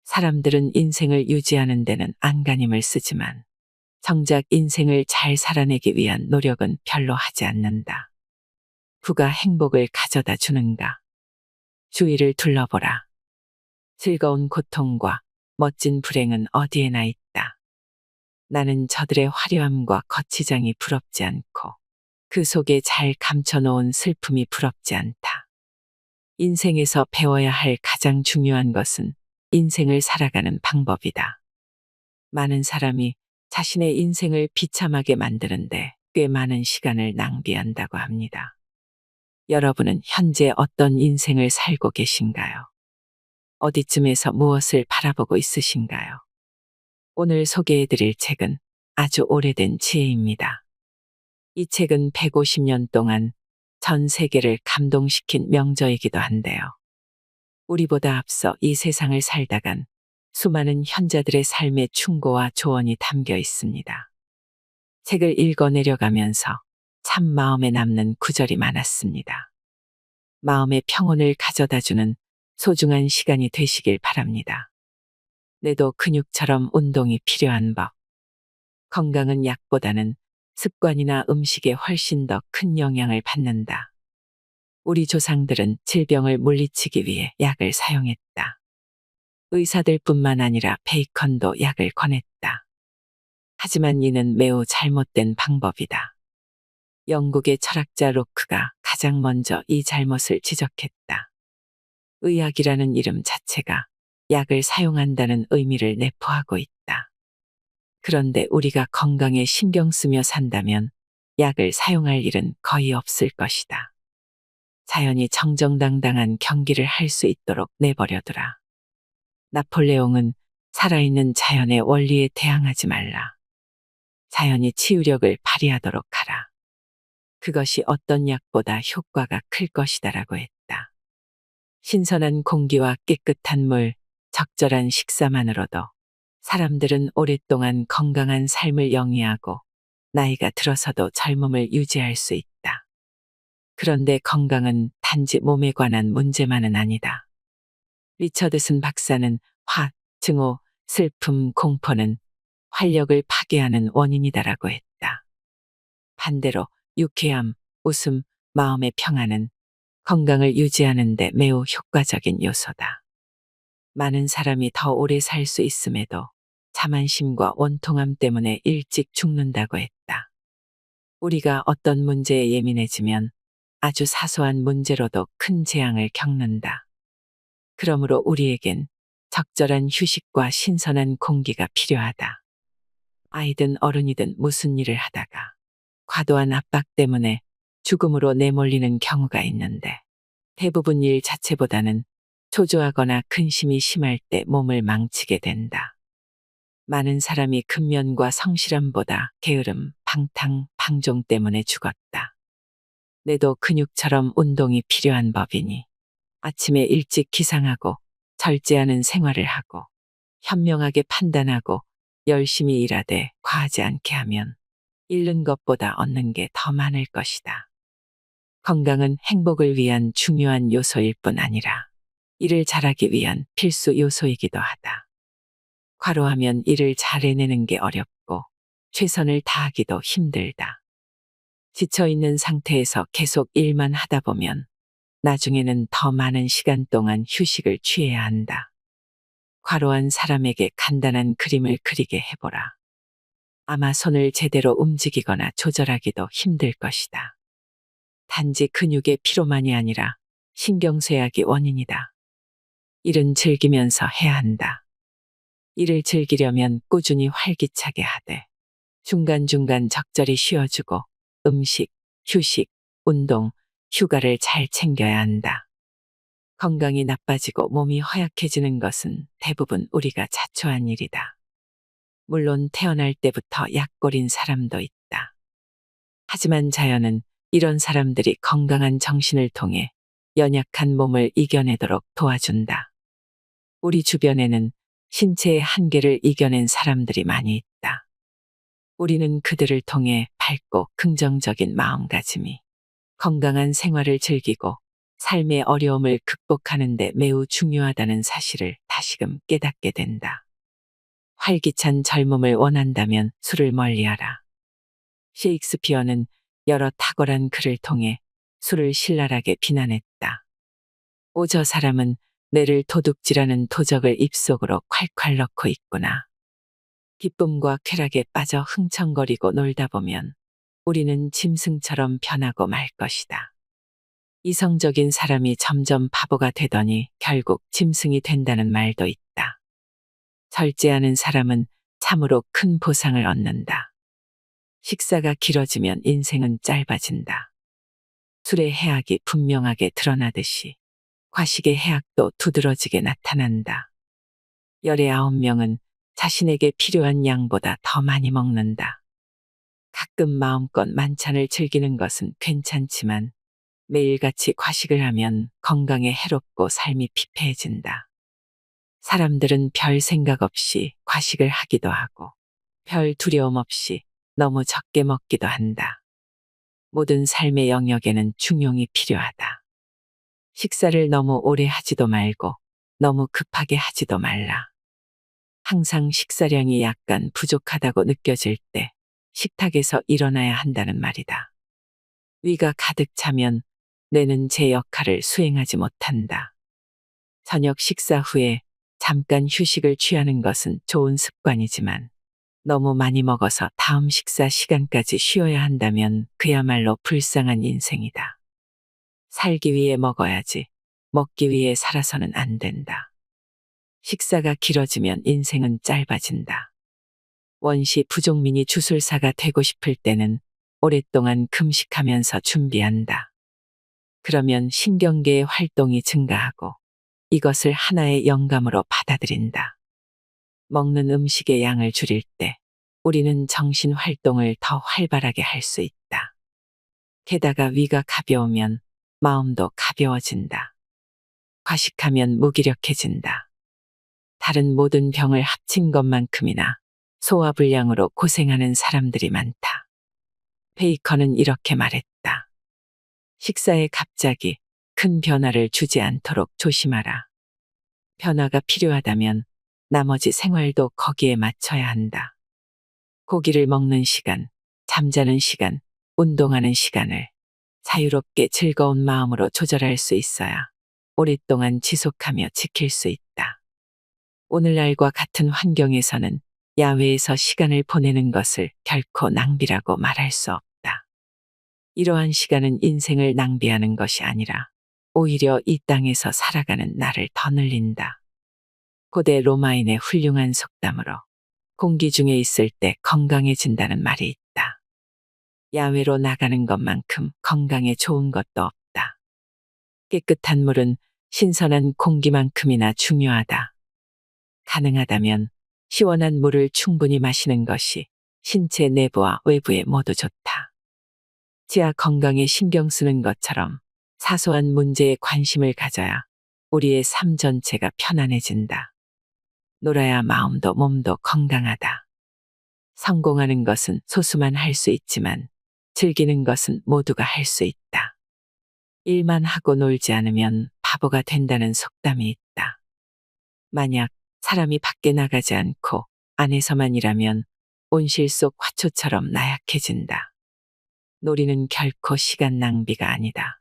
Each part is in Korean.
사람들은 인생을 유지하는 데는 안간힘을 쓰지만 정작 인생을 잘 살아내기 위한 노력은 별로 하지 않는다. 부가 행복을 가져다 주는가? 주위를 둘러보라. 즐거운 고통과 멋진 불행은 어디에나 있다. 나는 저들의 화려함과 거치장이 부럽지 않고 그 속에 잘 감춰놓은 슬픔이 부럽지 않다. 인생에서 배워야 할 가장 중요한 것은 인생을 살아가는 방법이다. 많은 사람이 자신의 인생을 비참하게 만드는데 꽤 많은 시간을 낭비한다고 합니다. 여러분은 현재 어떤 인생을 살고 계신가요? 어디쯤에서 무엇을 바라보고 있으신가요? 오늘 소개해드릴 책은 아주 오래된 지혜입니다. 이 책은 150년 동안 전 세계를 감동시킨 명저이기도 한데요. 우리보다 앞서 이 세상을 살다간 수많은 현자들의 삶의 충고와 조언이 담겨 있습니다. 책을 읽어 내려가면서 참 마음에 남는 구절이 많았습니다. 마음의 평온을 가져다주는 소중한 시간이 되시길 바랍니다. 뇌도 근육처럼 운동이 필요한 법. 건강은 약보다는 습관이나 음식에 훨씬 더 큰 영향을 받는다. 우리 조상들은 질병을 물리치기 위해 약을 사용했다. 의사들뿐만 아니라 베이컨도 약을 권했다. 하지만 이는 매우 잘못된 방법이다. 영국의 철학자 로크가 가장 먼저 이 잘못을 지적했다. 의학이라는 이름 자체가 약을 사용한다는 의미를 내포하고 있다. 그런데 우리가 건강에 신경 쓰며 산다면 약을 사용할 일은 거의 없을 것이다. 자연이 정정당당한 경기를 할 수 있도록 내버려두라. 나폴레옹은 살아있는 자연의 원리에 대항하지 말라. 자연이 치유력을 발휘하도록 하라. 그것이 어떤 약보다 효과가 클 것이다라고 했다. 신선한 공기와 깨끗한 물, 적절한 식사만으로도 사람들은 오랫동안 건강한 삶을 영위하고 나이가 들어서도 젊음을 유지할 수 있다. 그런데 건강은 단지 몸에 관한 문제만은 아니다. 리처드슨 박사는 화, 증오, 슬픔, 공포는 활력을 파괴하는 원인이다라고 했다. 반대로 유쾌함, 웃음, 마음의 평안은 건강을 유지하는 데 매우 효과적인 요소다. 많은 사람이 더 오래 살 수 있음에도 자만심과 원통함 때문에 일찍 죽는다고 했다. 우리가 어떤 문제에 예민해지면 아주 사소한 문제로도 큰 재앙을 겪는다. 그러므로 우리에겐 적절한 휴식과 신선한 공기가 필요하다. 아이든 어른이든 무슨 일을 하다가 과도한 압박 때문에 죽음으로 내몰리는 경우가 있는데 대부분 일 자체보다는 초조하거나 근심이 심할 때 몸을 망치게 된다. 많은 사람이 근면과 성실함보다 게으름, 방탕, 방종 때문에 죽었다. 뇌도 근육처럼 운동이 필요한 법이니 아침에 일찍 기상하고 절제하는 생활을 하고 현명하게 판단하고 열심히 일하되 과하지 않게 하면 잃는 것보다 얻는 게 더 많을 것이다. 건강은 행복을 위한 중요한 요소일 뿐 아니라 일을 잘하기 위한 필수 요소이기도 하다. 과로하면 일을 잘 해내는 게 어렵고 최선을 다하기도 힘들다. 지쳐있는 상태에서 계속 일만 하다 보면 나중에는 더 많은 시간 동안 휴식을 취해야 한다. 과로한 사람에게 간단한 그림을 그리게 해보라. 아마 손을 제대로 움직이거나 조절하기도 힘들 것이다. 단지 근육의 피로만이 아니라 신경쇠약이 원인이다. 일은 즐기면서 해야 한다. 일을 즐기려면 꾸준히 활기차게 하되 중간중간 적절히 쉬어주고 음식, 휴식, 운동, 휴가를 잘 챙겨야 한다. 건강이 나빠지고 몸이 허약해지는 것은 대부분 우리가 자초한 일이다. 물론 태어날 때부터 약골인 사람도 있다. 하지만 자연은 이런 사람들이 건강한 정신을 통해 연약한 몸을 이겨내도록 도와준다. 우리 주변에는 신체의 한계를 이겨낸 사람들이 많이 있다. 우리는 그들을 통해 밝고 긍정적인 마음가짐이 건강한 생활을 즐기고 삶의 어려움을 극복하는 데 매우 중요하다는 사실을 다시 다시금 깨닫게 된다. 활기찬 젊음을 원한다면 술을 멀리하라. 셰익스피어는 여러 탁월한 글을 통해 술을 신랄하게 비난했다. 오, 저 사람은 뇌를 도둑질하는 도적을 입속으로 콸콸 넣고 있구나. 기쁨과 쾌락에 빠져 흥청거리고 놀다 보면 우리는 짐승처럼 변하고 말 것이다. 이성적인 사람이 점점 바보가 되더니 결국 짐승이 된다는 말도 있다. 절제하는 사람은 참으로 큰 보상을 얻는다. 식사가 길어지면 인생은 짧아진다. 술의 해악이 분명하게 드러나듯이 과식의 해악도 두드러지게 나타난다. 열의 9명은 자신에게 필요한 양보다 더 많이 먹는다. 가끔 마음껏 만찬을 즐기는 것은 괜찮지만 매일같이 과식을 하면 건강에 해롭고 삶이 피폐해진다. 사람들은 별 생각 없이 과식을 하기도 하고 별 두려움 없이 너무 적게 먹기도 한다. 모든 삶의 영역에는 중용이 필요하다. 식사를 너무 오래 하지도 말고 너무 급하게 하지도 말라. 항상 식사량이 약간 부족하다고 느껴질 때 식탁에서 일어나야 한다는 말이다. 위가 가득 차면 뇌는 제 역할을 수행하지 못한다. 저녁 식사 후에 잠깐 휴식을 취하는 것은 좋은 습관이지만 너무 많이 먹어서 다음 식사 시간까지 쉬어야 한다면 그야말로 불쌍한 인생이다. 살기 위해 먹어야지 먹기 위해 살아서는 안 된다. 식사가 길어지면 인생은 짧아진다. 원시 부족민이 주술사가 되고 싶을 때는 오랫동안 금식하면서 준비한다. 그러면 신경계의 활동이 증가하고 이것을 하나의 영감으로 받아들인다. 먹는 음식의 양을 줄일 때 우리는 정신 활동을 더 활발하게 할 수 있다. 게다가 위가 가벼우면 마음도 가벼워진다. 과식하면 무기력해진다. 다른 모든 병을 합친 것만큼이나 소화불량으로 고생하는 사람들이 많다. 베이컨은 이렇게 말했다. 식사에 갑자기 큰 변화를 주지 않도록 조심하라. 변화가 필요하다면 나머지 생활도 거기에 맞춰야 한다. 고기를 먹는 시간, 잠자는 시간, 운동하는 시간을 자유롭게 즐거운 마음으로 조절할 수 있어야 오랫동안 지속하며 지킬 수 있다. 오늘날과 같은 환경에서는 야외에서 시간을 보내는 것을 결코 낭비라고 말할 수 없다. 이러한 시간은 인생을 낭비하는 것이 아니라 오히려 이 땅에서 살아가는 나를 더 늘린다. 고대 로마인의 훌륭한 속담으로 공기 중에 있을 때 건강해진다는 말이 있다. 야외로 나가는 것만큼 건강에 좋은 것도 없다. 깨끗한 물은 신선한 공기만큼이나 중요하다. 가능하다면 시원한 물을 충분히 마시는 것이 신체 내부와 외부에 모두 좋다. 치아 건강에 신경 쓰는 것처럼 사소한 문제에 관심을 가져야 우리의 삶 전체가 편안해진다. 놀아야 마음도 몸도 건강하다. 성공하는 것은 소수만 할 수 있지만 즐기는 것은 모두가 할 수 있다. 일만 하고 놀지 않으면 바보가 된다는 속담이 있다. 만약 사람이 밖에 나가지 않고 안에서만 일하면 온실 속 화초처럼 나약해진다. 놀이는 결코 시간 낭비가 아니다.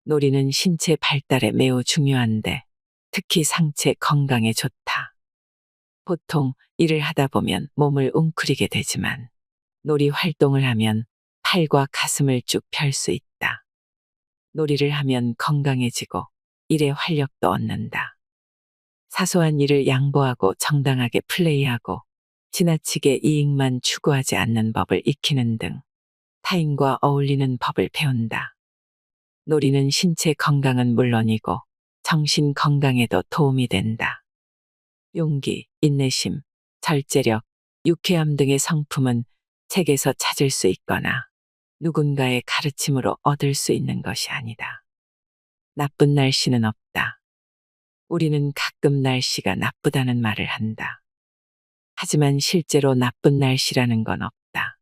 놀이는 신체 발달에 매우 중요한데 특히 상체 건강에 좋다. 보통 일을 하다 보면 몸을 웅크리게 되지만 놀이 활동을 하면 팔과 가슴을 쭉 펼 수 있다. 놀이를 하면 건강해지고 일에 활력도 얻는다. 사소한 일을 양보하고 정당하게 플레이하고 지나치게 이익만 추구하지 않는 법을 익히는 등 타인과 어울리는 법을 배운다. 놀이는 신체 건강은 물론이고 정신 건강에도 도움이 된다. 용기, 인내심, 절제력, 유쾌함 등의 성품은 책에서 찾을 수 있거나 누군가의 가르침으로 얻을 수 있는 것이 아니다. 나쁜 날씨는 없다. 우리는 가끔 날씨가 나쁘다는 말을 한다. 하지만 실제로 나쁜 날씨라는 건 없다.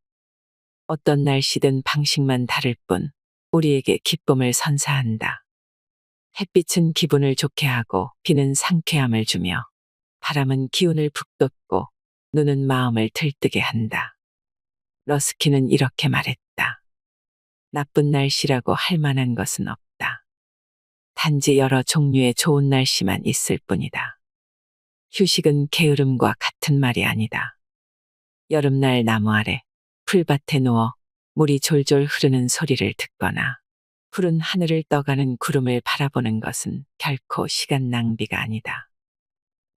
어떤 날씨든 방식만 다를 뿐 우리에게 기쁨을 선사한다. 햇빛은 기분을 좋게 하고 비는 상쾌함을 주며 바람은 기운을 북돋고 눈은 마음을 들뜨게 한다. 러스키는 이렇게 말했다. 나쁜 날씨라고 할 만한 것은 없다. 단지 여러 종류의 좋은 날씨만 있을 뿐이다. 휴식은 게으름과 같은 말이 아니다. 여름날 나무 아래, 풀밭에 누워 물이 졸졸 흐르는 소리를 듣거나 푸른 하늘을 떠가는 구름을 바라보는 것은 결코 시간 낭비가 아니다.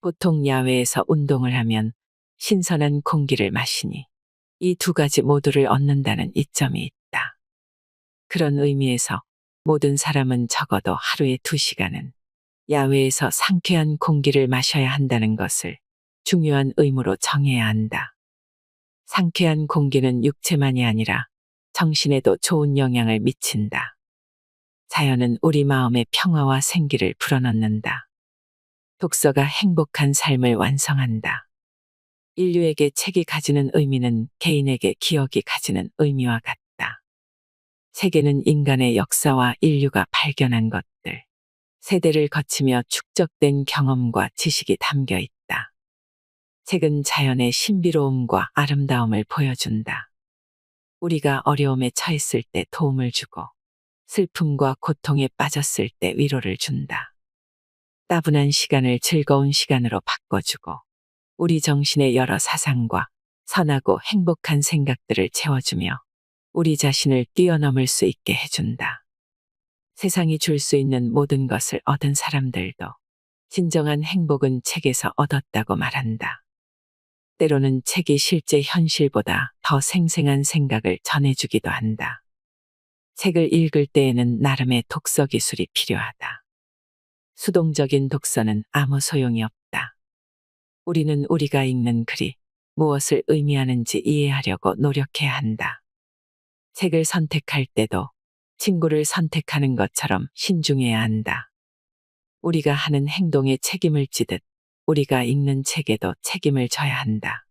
보통 야외에서 운동을 하면 신선한 공기를 마시니 이 두 가지 모두를 얻는다는 이점이 있다. 그런 의미에서 모든 사람은 적어도 하루에 2시간은 야외에서 상쾌한 공기를 마셔야 한다는 것을 중요한 의무로 정해야 한다. 상쾌한 공기는 육체만이 아니라 정신에도 좋은 영향을 미친다. 자연은 우리 마음의 평화와 생기를 불어넣는다. 독서가 행복한 삶을 완성한다. 인류에게 책이 가지는 의미는 개인에게 기억이 가지는 의미와 같다. 책에는 인간의 역사와 인류가 발견한 것들, 세대를 거치며 축적된 경험과 지식이 담겨 있다. 책은 자연의 신비로움과 아름다움을 보여준다. 우리가 어려움에 처했을 때 도움을 주고 슬픔과 고통에 빠졌을 때 위로를 준다. 따분한 시간을 즐거운 시간으로 바꿔주고 우리 정신의 여러 사상과 선하고 행복한 생각들을 채워주며 우리 자신을 뛰어넘을 수 있게 해준다. 세상이 줄 수 있는 모든 것을 얻은 사람들도 진정한 행복은 책에서 얻었다고 말한다. 때로는 책이 실제 현실보다 더 생생한 생각을 전해주기도 한다. 책을 읽을 때에는 나름의 독서 기술이 필요하다. 수동적인 독서는 아무 소용이 없다. 우리는 우리가 읽는 글이 무엇을 의미하는지 이해하려고 노력해야 한다. 책을 선택할 때도 친구를 선택하는 것처럼 신중해야 한다. 우리가 하는 행동에 책임을 지듯 우리가 읽는 책에도 책임을 져야 한다.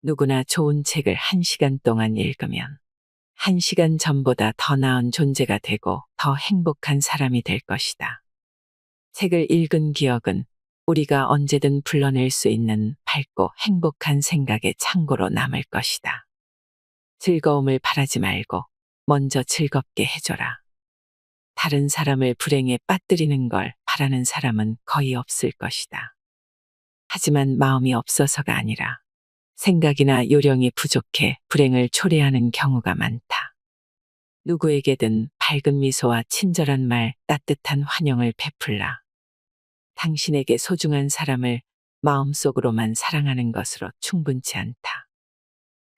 누구나 좋은 책을 1시간 동안 읽으면 1시간 전보다 더 나은 존재가 되고 더 행복한 사람이 될 것이다. 책을 읽은 기억은 우리가 언제든 불러낼 수 있는 밝고 행복한 생각의 창고로 남을 것이다. 즐거움을 바라지 말고 먼저 즐겁게 해줘라. 다른 사람을 불행에 빠뜨리는 걸 바라는 사람은 거의 없을 것이다. 하지만 마음이 없어서가 아니라 생각이나 요령이 부족해 불행을 초래하는 경우가 많다. 누구에게든 밝은 미소와 친절한 말, 따뜻한 환영을 베풀라. 당신에게 소중한 사람을 마음속으로만 사랑하는 것으로 충분치 않다.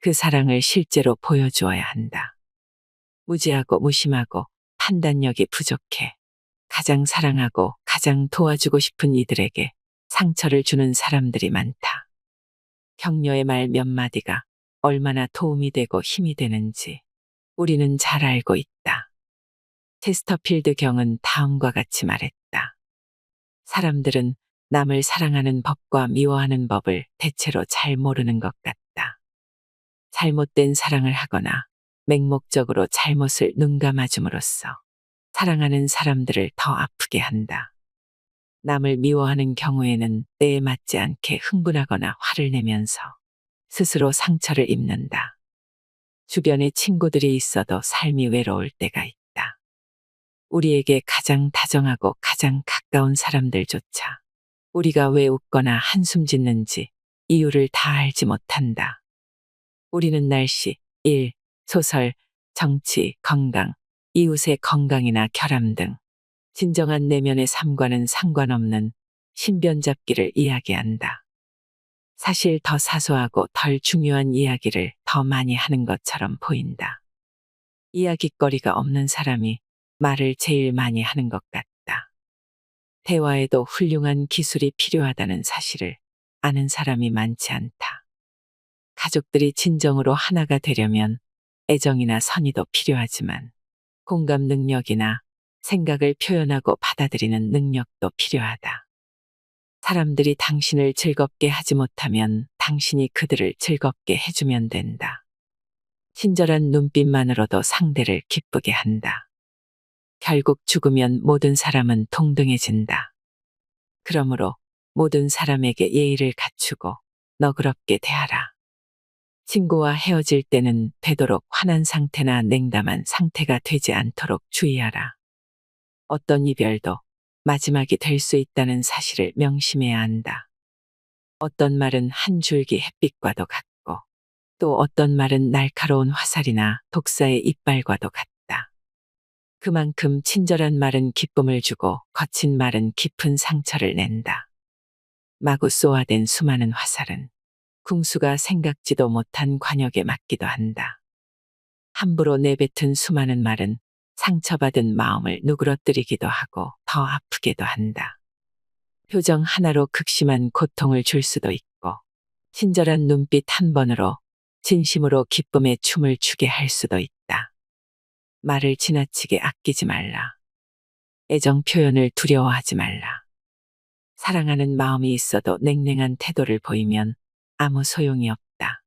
그 사랑을 실제로 보여주어야 한다. 무지하고 무심하고 판단력이 부족해 가장 사랑하고 가장 도와주고 싶은 이들에게 상처를 주는 사람들이 많다. 격려의 말 몇 마디가 얼마나 도움이 되고 힘이 되는지 우리는 잘 알고 있다. 체스터필드 경은 다음과 같이 말했다. 사람들은 남을 사랑하는 법과 미워하는 법을 대체로 잘 모르는 것 같다. 잘못된 사랑을 하거나 맹목적으로 잘못을 눈감아줌으로써 사랑하는 사람들을 더 아프게 한다. 남을 미워하는 경우에는 때에 맞지 않게 흥분하거나 화를 내면서 스스로 상처를 입는다. 주변에 친구들이 있어도 삶이 외로울 때가 있다. 우리에게 가장 다정하고 가장 가까운 사람들조차 우리가 왜 웃거나 한숨 짓는지 이유를 다 알지 못한다. 우리는 날씨, 일, 소설, 정치, 건강, 이웃의 건강이나 결함 등 진정한 내면의 삶과는 상관없는 신변잡기를 이야기한다. 사실 더 사소하고 덜 중요한 이야기를 더 많이 하는 것처럼 보인다. 이야깃거리가 없는 사람이 말을 제일 많이 하는 것 같다. 대화에도 훌륭한 기술이 필요하다는 사실을 아는 사람이 많지 않다. 가족들이 진정으로 하나가 되려면 애정이나 선의도 필요하지만 공감 능력이나 생각을 표현하고 받아들이는 능력도 필요하다. 사람들이 당신을 즐겁게 하지 못하면 당신이 그들을 즐겁게 해주면 된다. 친절한 눈빛만으로도 상대를 기쁘게 한다. 결국 죽으면 모든 사람은 동등해진다. 그러므로 모든 사람에게 예의를 갖추고 너그럽게 대하라. 친구와 헤어질 때는 되도록 화난 상태나 냉담한 상태가 되지 않도록 주의하라. 어떤 이별도 마지막이 될 수 있다는 사실을 명심해야 한다. 어떤 말은 한 줄기 햇빛과도 같고 또 어떤 말은 날카로운 화살이나 독사의 이빨과도 같다. 그만큼 친절한 말은 기쁨을 주고 거친 말은 깊은 상처를 낸다. 마구 쏘아댄 수많은 화살은 궁수가 생각지도 못한 관역에 맞기도 한다. 함부로 내뱉은 수많은 말은 상처받은 마음을 누그러뜨리기도 하고 더 아프게도 한다. 표정 하나로 극심한 고통을 줄 수도 있고 친절한 눈빛 한 번으로 진심으로 기쁨의 춤을 추게 할 수도 있다. 말을 지나치게 아끼지 말라. 애정 표현을 두려워하지 말라. 사랑하는 마음이 있어도 냉랭한 태도를 보이면 아무 소용이 없다.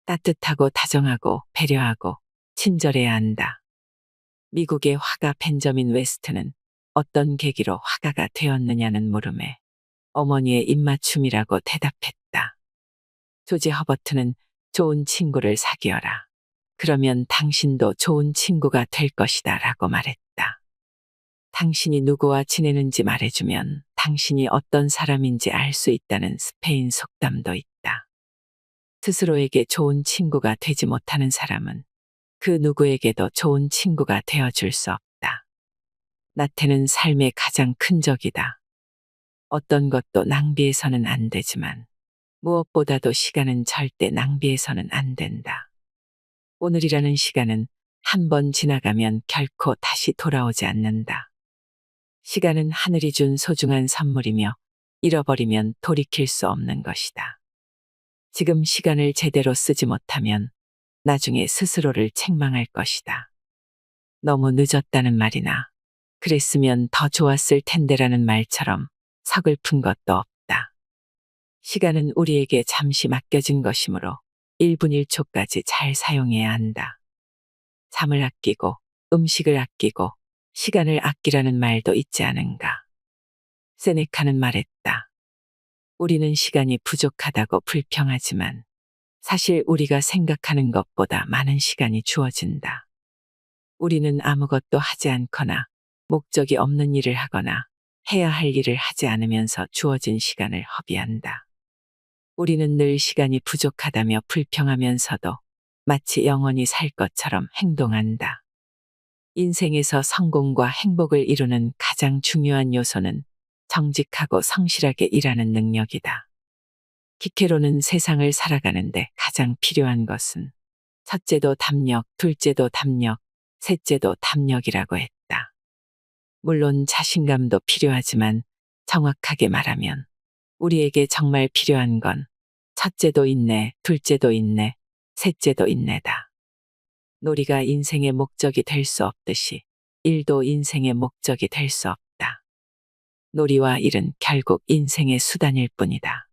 따뜻하고 다정하고 배려하고 친절해야 한다. 미국의 화가 벤저민 웨스트는 어떤 계기로 화가가 되었느냐는 물음에 어머니의 입맞춤이라고 대답했다. 조지 허버트는 좋은 친구를 사귀어라. 그러면 당신도 좋은 친구가 될 것이다 라고 말했다. 당신이 누구와 지내는지 말해주면 당신이 어떤 사람인지 알 수 있다는 스페인 속담도 있다. 스스로에게 좋은 친구가 되지 못하는 사람은 그 누구에게도 좋은 친구가 되어줄 수 없다. 나태는 삶의 가장 큰 적이다. 어떤 것도 낭비해서는 안 되지만 무엇보다도 시간은 절대 낭비해서는 안 된다. 오늘이라는 시간은 한 번 지나가면 결코 다시 돌아오지 않는다. 시간은 하늘이 준 소중한 선물이며 잃어버리면 돌이킬 수 없는 것이다. 지금 시간을 제대로 쓰지 못하면 나중에 스스로를 책망할 것이다. 너무 늦었다는 말이나 그랬으면 더 좋았을 텐데라는 말처럼 서글픈 것도 없다. 시간은 우리에게 잠시 맡겨진 것이므로 1분 1초까지 잘 사용해야 한다. 잠을 아끼고 음식을 아끼고 시간을 아끼라는 말도 있지 않은가. 세네카는 말했다. 우리는 시간이 부족하다고 불평하지만 사실 우리가 생각하는 것보다 많은 시간이 주어진다. 우리는 아무것도 하지 않거나 목적이 없는 일을 하거나 해야 할 일을 하지 않으면서 주어진 시간을 허비한다. 우리는 늘 시간이 부족하다며 불평하면서도 마치 영원히 살 것처럼 행동한다. 인생에서 성공과 행복을 이루는 가장 중요한 요소는 정직하고 성실하게 일하는 능력이다. 키케로는 세상을 살아가는데 가장 필요한 것은 첫째도 담력, 둘째도 담력, 셋째도 담력이라고 했다. 물론 자신감도 필요하지만 정확하게 말하면 우리에게 정말 필요한 건 첫째도 인내, 둘째도 인내, 셋째도 인내다. 놀이가 인생의 목적이 될 수 없듯이 일도 인생의 목적이 될 수 없다. 놀이와 일은 결국 인생의 수단일 뿐이다.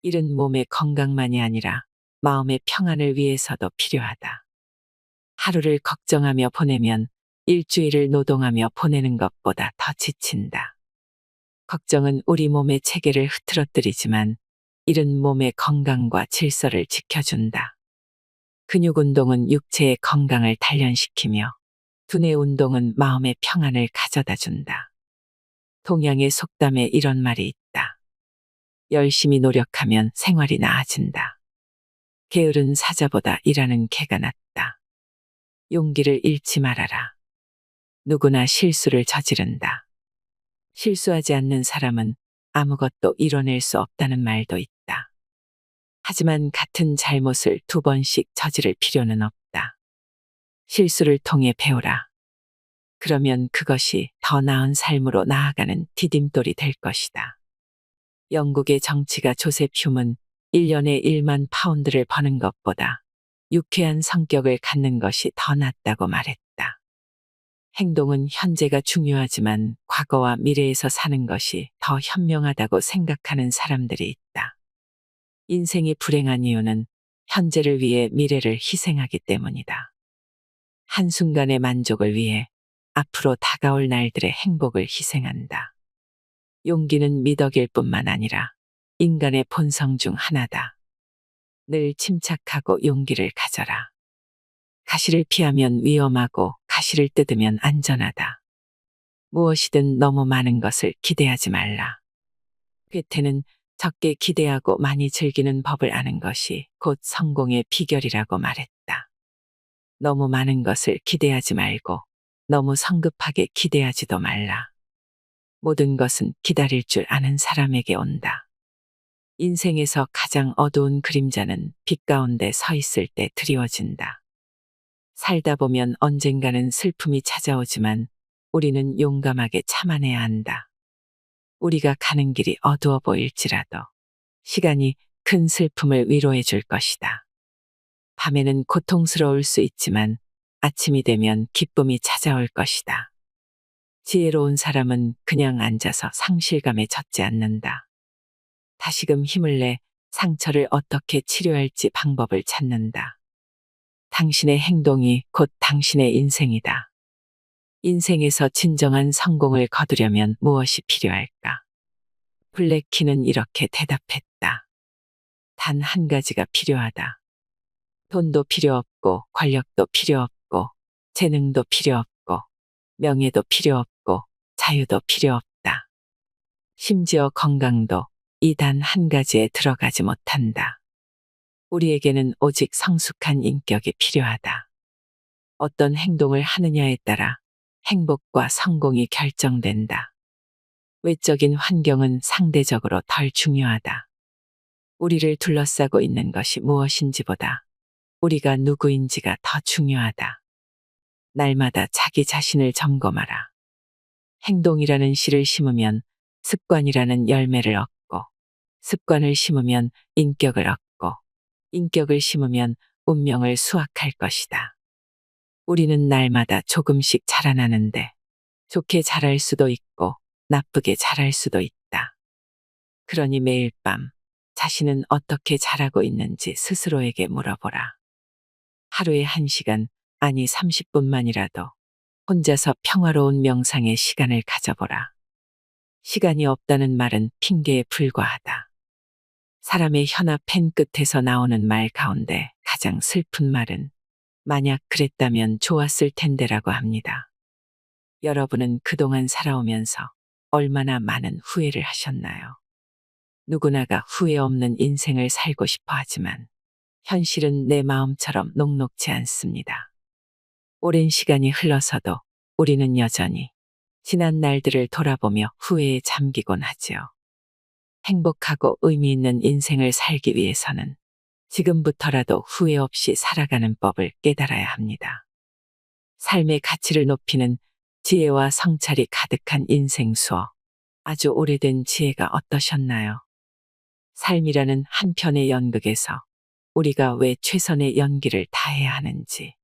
일은 몸의 건강만이 아니라 마음의 평안을 위해서도 필요하다. 하루를 걱정하며 보내면 일주일을 노동하며 보내는 것보다 더 지친다. 걱정은 우리 몸의 체계를 흐트러뜨리지만 일은 몸의 건강과 질서를 지켜준다. 근육 운동은 육체의 건강을 단련시키며 두뇌 운동은 마음의 평안을 가져다 준다. 동양의 속담에 이런 말이 있다. 열심히 노력하면 생활이 나아진다. 게으른 사자보다 일하는 개가 낫다. 용기를 잃지 말아라. 누구나 실수를 저지른다. 실수하지 않는 사람은 아무것도 이뤄낼 수 없다는 말도 있다. 하지만 같은 잘못을 2번씩 저지를 필요는 없다. 실수를 통해 배우라. 그러면 그것이 더 나은 삶으로 나아가는 디딤돌이 될 것이다. 영국의 정치가 조셉 휴문 1년에 1만 파운드를 버는 것보다 유쾌한 성격을 갖는 것이 더 낫다고 말했다. 행동은 현재가 중요하지만 과거와 미래에서 사는 것이 더 현명하다고 생각하는 사람들이 있다. 인생이 불행한 이유는 현재를 위해 미래를 희생하기 때문이다. 한순간의 만족을 위해 앞으로 다가올 날들의 행복을 희생한다. 용기는 미덕일 뿐만 아니라 인간의 본성 중 하나다. 늘 침착하고 용기를 가져라. 가시를 피하면 위험하고 가시를 뜯으면 안전하다. 무엇이든 너무 많은 것을 기대하지 말라. 괴테는 적게 기대하고 많이 즐기는 법을 아는 것이 곧 성공의 비결이라고 말했다. 너무 많은 것을 기대하지 말고 너무 성급하게 기대하지도 말라. 모든 것은 기다릴 줄 아는 사람에게 온다. 인생에서 가장 어두운 그림자는 빛 가운데 서 있을 때 드리워진다. 살다 보면 언젠가는 슬픔이 찾아오지만 우리는 용감하게 참아내야 한다. 우리가 가는 길이 어두워 보일지라도 시간이 큰 슬픔을 위로해 줄 것이다. 밤에는 고통스러울 수 있지만 아침이 되면 기쁨이 찾아올 것이다. 지혜로운 사람은 그냥 앉아서 상실감에 젖지 않는다. 다시금 힘을 내 상처를 어떻게 치료할지 방법을 찾는다. 당신의 행동이 곧 당신의 인생이다. 인생에서 진정한 성공을 거두려면 무엇이 필요할까? 블랙키는 이렇게 대답했다. 단 한 가지가 필요하다. 돈도 필요 없고 권력도 필요 없고 재능도 필요 없고 명예도 필요 없고 자유도 필요 없다. 심지어 건강도 이 단 한 가지에 들어가지 못한다. 우리에게는 오직 성숙한 인격이 필요하다. 어떤 행동을 하느냐에 따라 행복과 성공이 결정된다. 외적인 환경은 상대적으로 덜 중요하다. 우리를 둘러싸고 있는 것이 무엇인지보다 우리가 누구인지가 더 중요하다. 날마다 자기 자신을 점검하라. 행동이라는 씨를 심으면 습관이라는 열매를 얻고, 습관을 심으면 인격을 얻고, 인격을 심으면 운명을 수확할 것이다. 우리는 날마다 조금씩 자라나는데 좋게 자랄 수도 있고 나쁘게 자랄 수도 있다. 그러니 매일 밤 자신은 어떻게 자라고 있는지 스스로에게 물어보라. 하루에 1시간, 아니 30분만이라도 혼자서 평화로운 명상의 시간을 가져보라. 시간이 없다는 말은 핑계에 불과하다. 사람의 혀나 펜 끝에서 나오는 말 가운데 가장 슬픈 말은 만약 그랬다면 좋았을 텐데라고 합니다. 여러분은 그동안 살아오면서 얼마나 많은 후회를 하셨나요? 누구나가 후회 없는 인생을 살고 싶어 하지만 현실은 내 마음처럼 녹록지 않습니다. 오랜 시간이 흘러서도 우리는 여전히 지난 날들을 돌아보며 후회에 잠기곤 하지요. 행복하고 의미 있는 인생을 살기 위해서는 지금부터라도 후회 없이 살아가는 법을 깨달아야 합니다. 삶의 가치를 높이는 지혜와 성찰이 가득한 인생 수어. 아주 오래된 지혜가 어떠셨나요? 삶이라는 한 편의 연극에서 우리가 왜 최선의 연기를 다해야 하는지,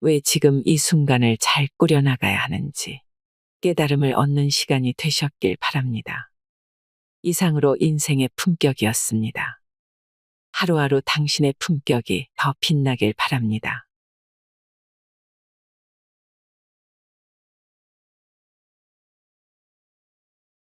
왜 지금 이 순간을 잘 꾸려나가야 하는지 깨달음을 얻는 시간이 되셨길 바랍니다. 이상으로 인생의 품격이었습니다. 하루하루 당신의 품격이 더 빛나길 바랍니다.